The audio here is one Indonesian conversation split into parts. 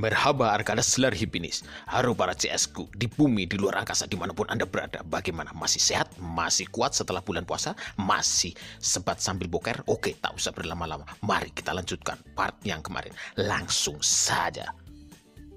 Merhaba Arkada Selar Hipinis. Halo para CS-ku di bumi, di luar angkasa, dimanapun Anda berada. Bagaimana? Masih sehat? Masih kuat setelah bulan puasa? Masih sempat sambil boker? Oke, tak usah berlama-lama. Mari kita lanjutkan part yang kemarin. Langsung saja.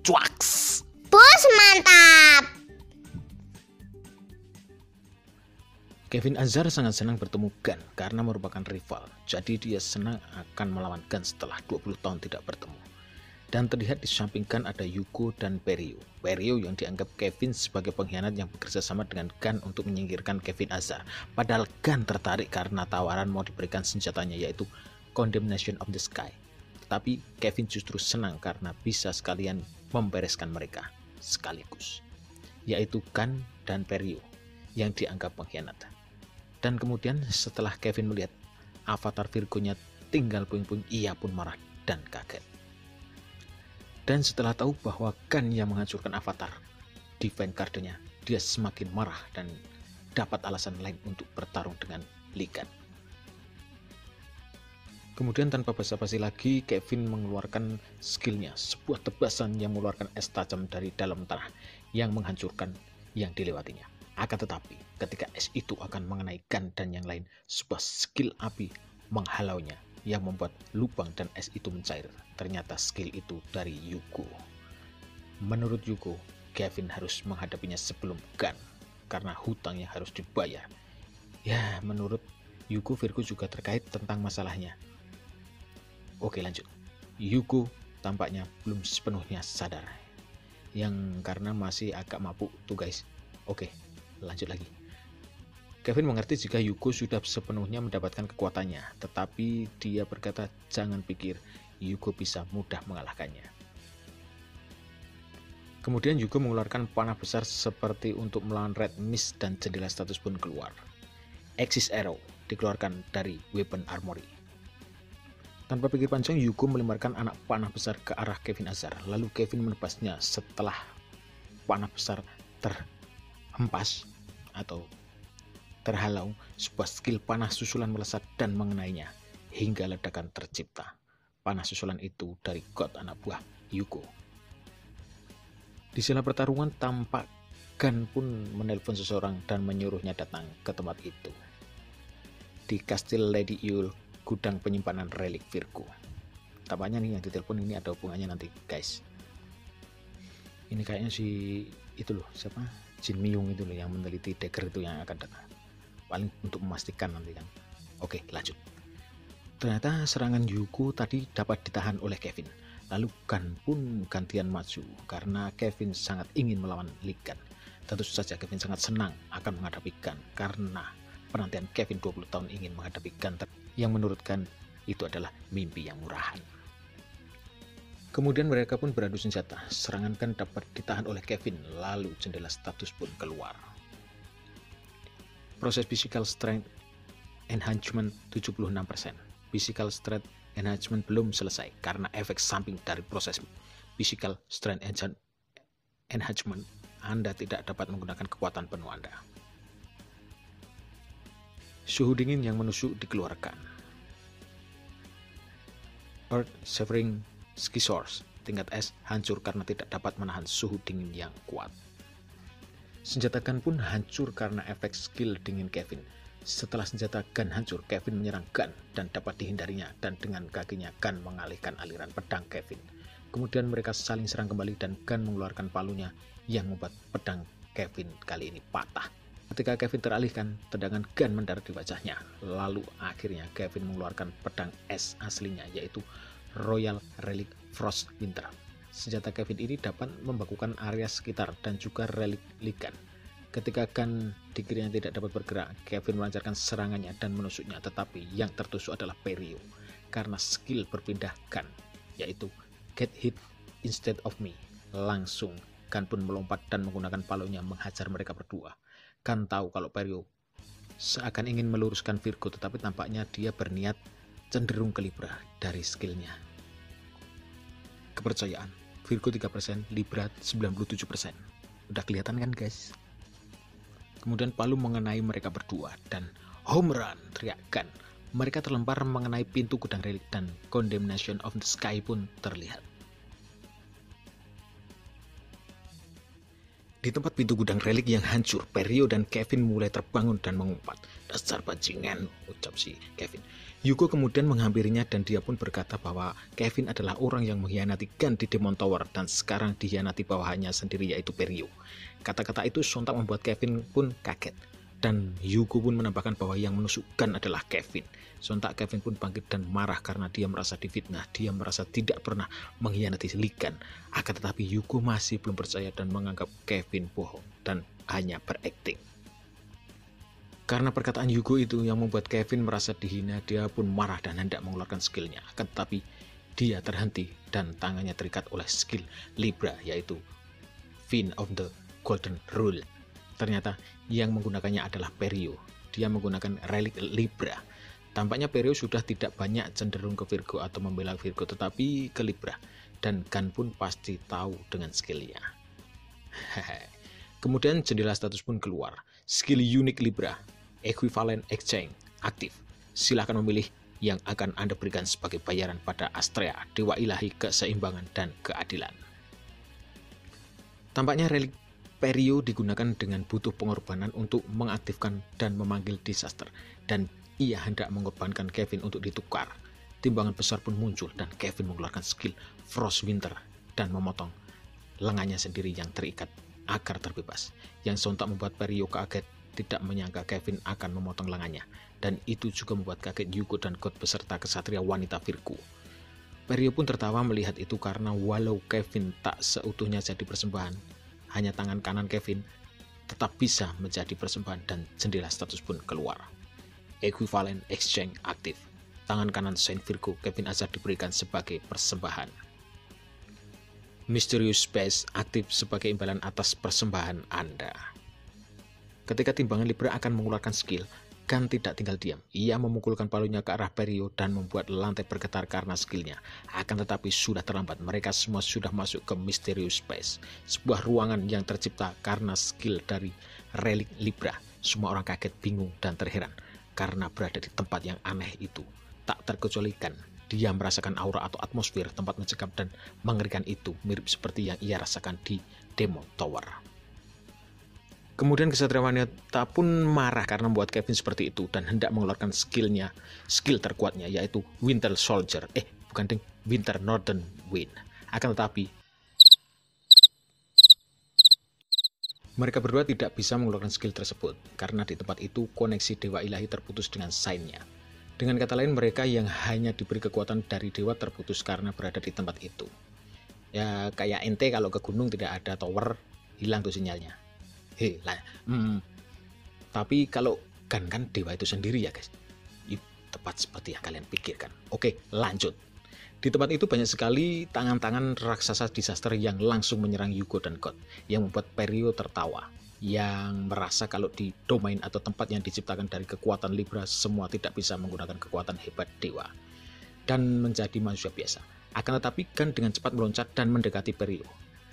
Cuaks! Bos mantap! Kevin Azar sangat senang bertemu Gun karena merupakan rival. Jadi dia senang akan melawan Gun setelah 20 tahun tidak bertemu. Dan terlihat di samping Gun ada Yuko dan Perio. Perio yang dianggap Kevin sebagai pengkhianat yang bekerja sama dengan Gun untuk menyingkirkan Kevin Azar. Padahal Gun tertarik karena tawaran mau diberikan senjatanya yaitu Condemnation of the Sky. Tetapi Kevin justru senang karena bisa sekalian membereskan mereka sekaligus. Yaitu Gun dan Perio yang dianggap pengkhianat. Dan kemudian setelah Kevin melihat avatar Virgo-nya tinggal puing-puing, ia pun marah dan kaget. Dan setelah tahu bahwa Gun yang menghancurkan avatar Divine Card-nya, dia semakin marah dan dapat alasan lain untuk bertarung dengan Ligan. Kemudian tanpa basa-basi lagi, Kevin mengeluarkan skillnya, sebuah tebasan yang mengeluarkan es tajam dari dalam tanah yang menghancurkan yang dilewatinya. Akan tetapi, ketika es itu akan mengenai Gun dan yang lain, sebuah skill api menghalaunya yang membuat lubang dan es itu mencair. Ternyata skill itu dari Yuko. Menurut Yuko, Kevin harus menghadapinya sebelum Gun karena hutangnya harus dibayar. Ya, menurut Yuko, Virgo juga terkait tentang masalahnya. Oke, lanjut. Yuko tampaknya belum sepenuhnya sadar. Yang karena masih agak mabuk tuh guys. Oke, lanjut lagi. Kevin mengerti jika Yuko sudah sepenuhnya mendapatkan kekuatannya, tetapi dia berkata jangan pikir Yuko bisa mudah mengalahkannya. Kemudian Yuko mengeluarkan panah besar seperti untuk melawan Red Mist dan jendela status pun keluar. Axis Arrow dikeluarkan dari Weapon Armory. Tanpa pikir panjang, Yuko melemparkan anak panah besar ke arah Kevin Azar, lalu Kevin menebasnya setelah panah besar terhempas atau terhalau. Sebuah skill panah susulan melesat dan mengenainya hingga ledakan tercipta. Panah susulan itu dari God anak buah Yuko. Di sela pertarungan tampak Gun pun menelpon seseorang dan menyuruhnya datang ke tempat itu. Di kastil Lady Yule, gudang penyimpanan relik Virgo. Tampaknya nih yang ditelepon ini ada hubungannya nanti guys. Ini kayaknya si itu loh, siapa? Jin Myung itu loh yang meneliti dagger itu yang akan datang. Paling untuk memastikan nanti kan. Oke, lanjut. Ternyata serangan Yuko tadi dapat ditahan oleh Kevin. Lalu Gun pun gantian maju karena Kevin sangat ingin melawan Ligan. Tentu saja Kevin sangat senang akan menghadapi Gun karena penantian Kevin 20 tahun ingin menghadapi Gun yang menurut Gun itu adalah mimpi yang murahan. Kemudian mereka pun beradu senjata. Serangan Gun dapat ditahan oleh Kevin, lalu jendela status pun keluar. Proses physical strength enhancement 76%. Physical strength enhancement belum selesai karena efek samping dari proses physical strength enhancement Anda tidak dapat menggunakan kekuatan penuh Anda. Suhu dingin yang menusuk dikeluarkan. Earth Severing Ski Source, tingkat es hancur karena tidak dapat menahan suhu dingin yang kuat. Senjata Gun pun hancur karena efek skill dingin Kevin. Setelah senjata Gun hancur, Kevin menyerang Gun dan dapat dihindarinya, dan dengan kakinya Gun mengalihkan aliran pedang Kevin. Kemudian mereka saling serang kembali dan Gun mengeluarkan palunya yang membuat pedang Kevin kali ini patah. Ketika Kevin teralihkan, tendangan Gun mendarat di wajahnya. Lalu akhirnya Kevin mengeluarkan pedang es aslinya yaitu Royal Relic Frost Winter. Senjata Kevin ini dapat membakukan area sekitar dan juga relik Ligan. Ketika Gun dikiranya tidak dapat bergerak, Kevin melancarkan serangannya dan menusuknya, tetapi yang tertusuk adalah Perio karena skill berpindah Gun yaitu Get Hit Instead of Me. Langsung Gun pun melompat dan menggunakan palunya menghajar mereka berdua. Gun tahu kalau Perio seakan ingin meluruskan Virgo, tetapi tampaknya dia berniat cenderung ke Libra dari skillnya. Kepercayaan Virgo 3%, Libra 97%. Udah kelihatan kan guys? Kemudian palu mengenai mereka berdua dan home run, teriak Gun. Mereka terlempar mengenai pintu gudang relik dan Condemnation of the Sky pun terlihat. Di tempat pintu gudang relik yang hancur, Perio dan Kevin mulai terbangun dan mengumpat. "Dasar bajingan," ucap si Kevin. Yuko kemudian menghampirinya dan dia pun berkata bahwa Kevin adalah orang yang mengkhianati Gun di Demon Tower dan sekarang dikhianati bawahannya sendiri yaitu Perio. Kata-kata itu sontak membuat Kevin pun kaget. Dan Yuko pun menambahkan bahwa yang menusuk Gun adalah Kevin. Sontak Kevin pun bangkit dan marah karena dia merasa difitnah. Dia merasa tidak pernah mengkhianati Gun. Akan tetapi Yuko masih belum percaya dan menganggap Kevin bohong dan hanya berakting. Karena perkataan Yuko itu yang membuat Kevin merasa dihina, dia pun marah dan hendak mengeluarkan skillnya. Akan tetapi dia terhenti dan tangannya terikat oleh skill Libra yaitu Fin of the Golden Rule. Ternyata yang menggunakannya adalah Perio. Dia menggunakan relik Libra. Tampaknya Perio sudah tidak banyak cenderung ke Virgo atau membela Virgo, tetapi ke Libra. Dan Gun pun pasti tahu dengan skillnya. Kemudian jendela status pun keluar. Skill unik Libra, Equivalent Exchange, aktif. Silahkan memilih yang akan Anda berikan sebagai bayaran pada Astrea, dewa ilahi keseimbangan dan keadilan. Tampaknya relik Perio digunakan dengan butuh pengorbanan untuk mengaktifkan dan memanggil disaster, dan ia hendak mengorbankan Kevin untuk ditukar. Timbangan besar pun muncul dan Kevin mengeluarkan skill Frost Winter dan memotong lengannya sendiri yang terikat agar terbebas. Yang sontak membuat Perio kaget, tidak menyangka Kevin akan memotong lengannya, dan itu juga membuat kaget Yuko dan God beserta kesatria wanita Virgo. Perio pun tertawa melihat itu karena walau Kevin tak seutuhnya jadi persembahan, hanya tangan kanan Kevin tetap bisa menjadi persembahan dan jendela status pun keluar. Equivalent Exchange aktif. Tangan kanan Saint Virgo Kevin Azar diberikan sebagai persembahan. Mysterious Space aktif sebagai imbalan atas persembahan Anda. Ketika timbangan Libra akan mengeluarkan skill, Gun tidak tinggal diam. Ia memukulkan palunya ke arah Perio dan membuat lantai bergetar karena skillnya. Akan tetapi sudah terlambat, mereka semua sudah masuk ke Mysterious Space, sebuah ruangan yang tercipta karena skill dari relik Libra. Semua orang kaget, bingung, dan terheran karena berada di tempat yang aneh itu. Tak terkecuali Gun, dia merasakan aura atau atmosfer tempat mencekam dan mengerikan itu, mirip seperti yang ia rasakan di Demon Tower. Kemudian kesatria wanita pun marah karena membuat Kevin seperti itu dan hendak mengeluarkan skill terkuatnya yaitu Winter Soldier. Winter Northern Wind. Akan tetapi mereka berdua tidak bisa mengeluarkan skill tersebut karena di tempat itu koneksi dewa ilahi terputus dengan sign-nya. Dengan kata lain, mereka yang hanya diberi kekuatan dari dewa terputus karena berada di tempat itu. Ya kayak ente kalau ke gunung tidak ada tower, hilang tuh sinyalnya. Tapi kalau kan dewa itu sendiri ya guys, itu tepat seperti yang kalian pikirkan. Oke, lanjut. Di tempat itu banyak sekali tangan-tangan raksasa disaster yang langsung menyerang Yuko dan God, yang membuat Perio tertawa, yang merasa kalau di domain atau tempat yang diciptakan dari kekuatan Libra semua tidak bisa menggunakan kekuatan hebat dewa dan menjadi manusia biasa. Akan tetapi Gun dengan cepat meloncat dan mendekati Perio,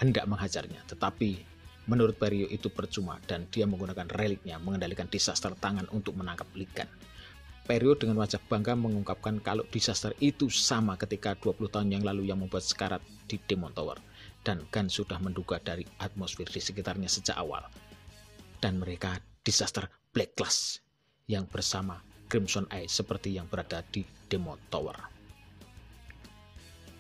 hendak menghajarnya, tetapi menurut Perio itu percuma dan dia menggunakan reliknya mengendalikan disaster tangan untuk menangkap Gun. Perio dengan wajah bangga mengungkapkan kalau disaster itu sama ketika 20 tahun yang lalu yang membuat sekarat di Demon Tower. Dan Gun sudah menduga dari atmosfer di sekitarnya sejak awal. Dan mereka disaster Black Class yang bersama Crimson Eye seperti yang berada di Demon Tower.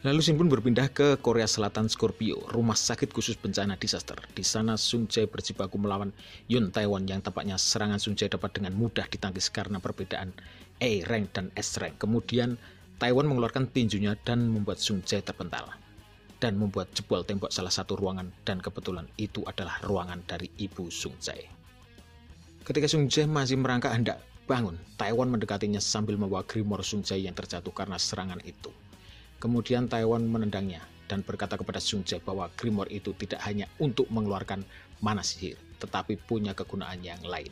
Lalu Shin pun berpindah ke Korea Selatan Scorpio, rumah sakit khusus bencana disaster. Di sana Sung Jae berjibaku melawan Yun Taewon yang tampaknya serangan Sung Jae dapat dengan mudah ditangkis karena perbedaan A rank dan S rank. Kemudian Taewon mengeluarkan tinjunya dan membuat Sung Jae terpental dan membuat jebol tembok salah satu ruangan, dan kebetulan itu adalah ruangan dari ibu Sung Jae. Ketika Sung Jae masih merangkak hendak bangun, Taewon mendekatinya sambil membawa Grimoire Sung Jae yang terjatuh karena serangan itu. Kemudian Taewon menendangnya dan berkata kepada Sung Jae bahwa Grimoire itu tidak hanya untuk mengeluarkan mana sihir, tetapi punya kegunaan yang lain.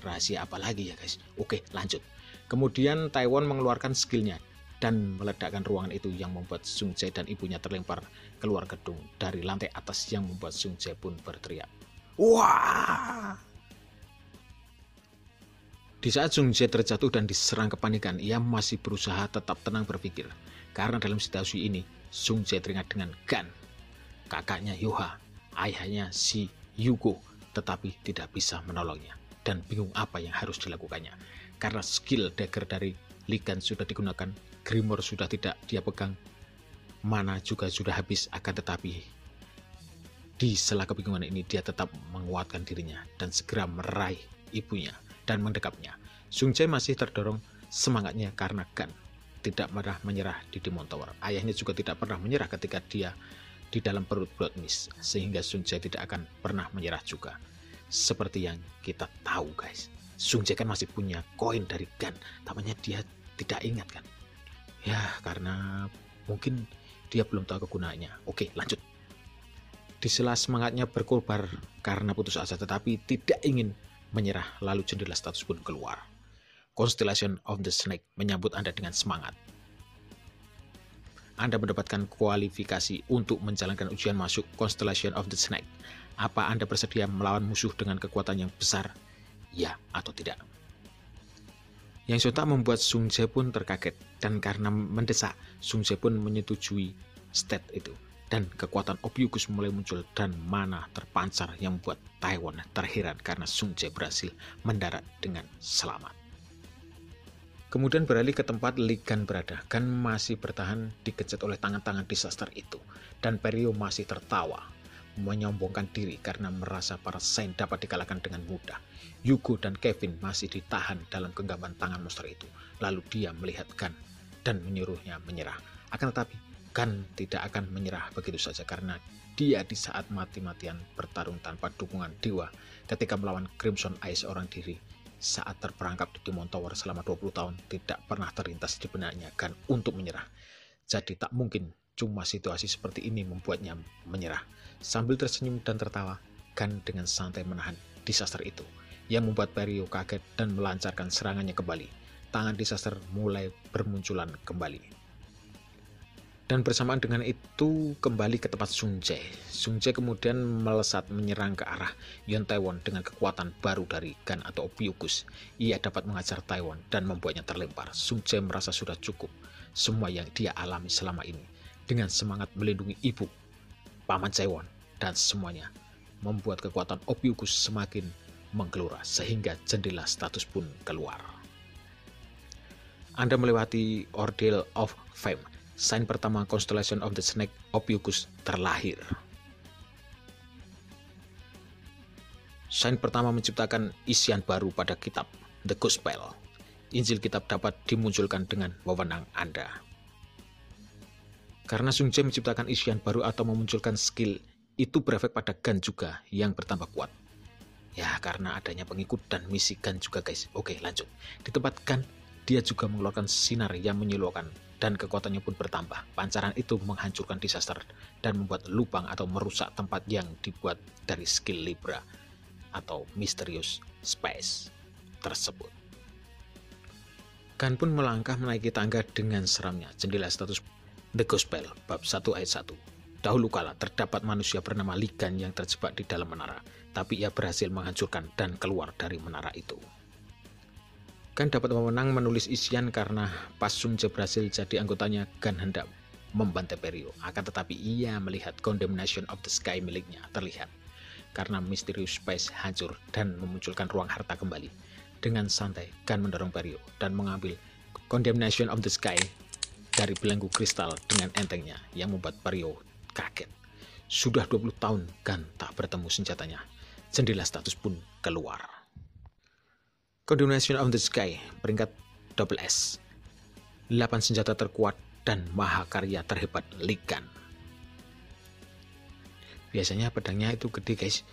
Rahasia apa lagi ya guys? Oke, lanjut. Kemudian Taewon mengeluarkan skillnya dan meledakkan ruangan itu yang membuat Sung Jae dan ibunya terlempar keluar gedung dari lantai atas yang membuat Sung Jae pun berteriak, "Wah!" Di saat Sung Jae terjatuh dan diserang kepanikan, ia masih berusaha tetap tenang berpikir. Karena dalam situasi ini, Sung Jae teringat dengan Gun, kakaknya Yoha, ayahnya si Yugo, tetapi tidak bisa menolongnya dan bingung apa yang harus dilakukannya. Karena skill dagger dari Ligan sudah digunakan, Grimoire sudah tidak dia pegang, mana juga sudah habis, akan tetapi di sela kebingungan ini dia tetap menguatkan dirinya dan segera meraih ibunya dan mendekapnya. Sung Jae masih terdorong semangatnya karena Gun tidak pernah menyerah di Demon Tower. Ayahnya juga tidak pernah menyerah ketika dia di dalam perut Blood Mist, sehingga Sung Jae tidak akan pernah menyerah juga. Seperti yang kita tahu guys, Sung Jae kan masih punya koin dari Gun, tampaknya dia tidak ingat kan. Ya karena mungkin dia belum tahu kegunaannya. Oke lanjut. Di sela semangatnya berkorban karena putus asa tetapi tidak ingin menyerah, lalu jendela status pun keluar. Constellation of the Snake menyambut Anda dengan semangat. Anda mendapatkan kualifikasi untuk menjalankan ujian masuk Constellation of the Snake. Apa Anda bersedia melawan musuh dengan kekuatan yang besar? Ya atau tidak? Yang sontak membuat Sung Jae pun terkaget, dan karena mendesak, Sung Jae pun menyetujui stat itu. Dan kekuatan Ophiuchus mulai muncul dan mana terpancar yang membuat Taiwan terheran karena Sung Jae berhasil mendarat dengan selamat. Kemudian beralih ke tempat Ligan berada. Gun masih bertahan dikejar oleh tangan-tangan disaster itu. Dan Perio masih tertawa, menyombongkan diri karena merasa para Saint dapat dikalahkan dengan mudah. Yugo dan Kevin masih ditahan dalam genggaman tangan monster itu. Lalu dia melihat Gun dan menyuruhnya menyerah. Akan tetapi Gun tidak akan menyerah begitu saja karena dia di saat mati-matian bertarung tanpa dukungan dewa ketika melawan Crimson Eye seorang diri. Saat terperangkap di Demon Tower selama 20 tahun, tidak pernah terlintas di benaknya Gun untuk menyerah. Jadi tak mungkin cuma situasi seperti ini membuatnya menyerah. Sambil tersenyum dan tertawa, Gun dengan santai menahan disaster itu, yang membuat Perio kaget dan melancarkan serangannya kembali. Tangan disaster mulai bermunculan kembali. Dan bersamaan dengan itu kembali ke tempat Sung Jae. Sung Jae kemudian melesat menyerang ke arah Yon Taiwan dengan kekuatan baru dari Gun atau Ophiuchus. Ia dapat mengajar Taiwan dan membuatnya terlempar. Sung Jae merasa sudah cukup semua yang dia alami selama ini. Dengan semangat melindungi ibu, paman Taiwan, dan semuanya membuat kekuatan Ophiuchus semakin menggelora sehingga jendela status pun keluar. Anda melewati Ordeal of Fame. Sign pertama Constellation of the Snake, Ophiuchus terlahir. Sign pertama menciptakan isian baru pada kitab The Gospel. Injil kitab dapat dimunculkan dengan wewenang Anda. Karena Sung Jae menciptakan isian baru atau memunculkan skill, itu berefek pada Gun juga yang bertambah kuat. Ya karena adanya pengikut dan misi Gun juga guys. Oke lanjut. Di tempat Gun, dia juga mengeluarkan sinar yang menyilaukan dan kekuatannya pun bertambah. Pancaran itu menghancurkan disaster dan membuat lubang atau merusak tempat yang dibuat dari skill Libra atau Mysterious Space tersebut. Gun pun melangkah menaiki tangga dengan seramnya. Jendela status The Gospel bab 1 ayat 1. Dahulu kala terdapat manusia bernama Ligan yang terjebak di dalam menara, tapi ia berhasil menghancurkan dan keluar dari menara itu. Gun dapat memenang menulis isian karena pas Sung Jae berhasil jadi anggotanya, Gun hendak membantai Perio. Akan tetapi ia melihat Condemnation of the Sky miliknya terlihat. Karena Mysterious Space hancur dan memunculkan ruang harta kembali. Dengan santai, Gun mendorong Perio dan mengambil Condemnation of the Sky dari belenggu kristal dengan entengnya yang membuat Perio kaget. Sudah 20 tahun Gun tak bertemu senjatanya. Jendela status pun keluar. Condemnation of the Sky, peringkat double S. 8 senjata terkuat dan mahakarya terhebat Ligan. Biasanya pedangnya itu gede guys,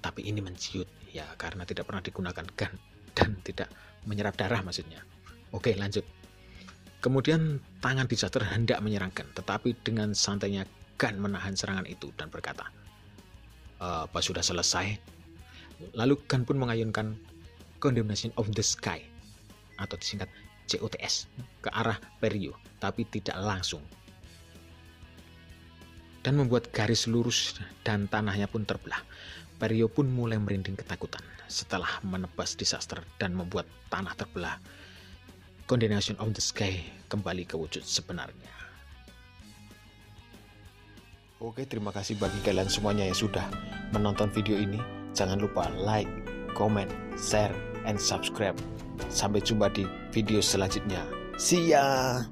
tapi ini menciut ya karena tidak pernah digunakan Gun dan tidak menyerap darah maksudnya. Oke lanjut. Kemudian tangan disaster hendak menyerang Gun, tetapi dengan santainya Gun menahan serangan itu dan berkata, "Apa sudah selesai?" Lalu Gun pun mengayunkan Condemnation of the Sky atau disingkat COTS ke arah Perio, tapi tidak langsung, dan membuat garis lurus dan tanahnya pun terbelah. Perio pun mulai merinding ketakutan setelah menebas disaster dan membuat tanah terbelah. Condemnation of the Sky kembali ke wujud sebenarnya. Oke, terima kasih bagi kalian semuanya yang sudah menonton video ini. Jangan lupa like, comment, share, and subscribe. Sampai jumpa di video selanjutnya. See ya!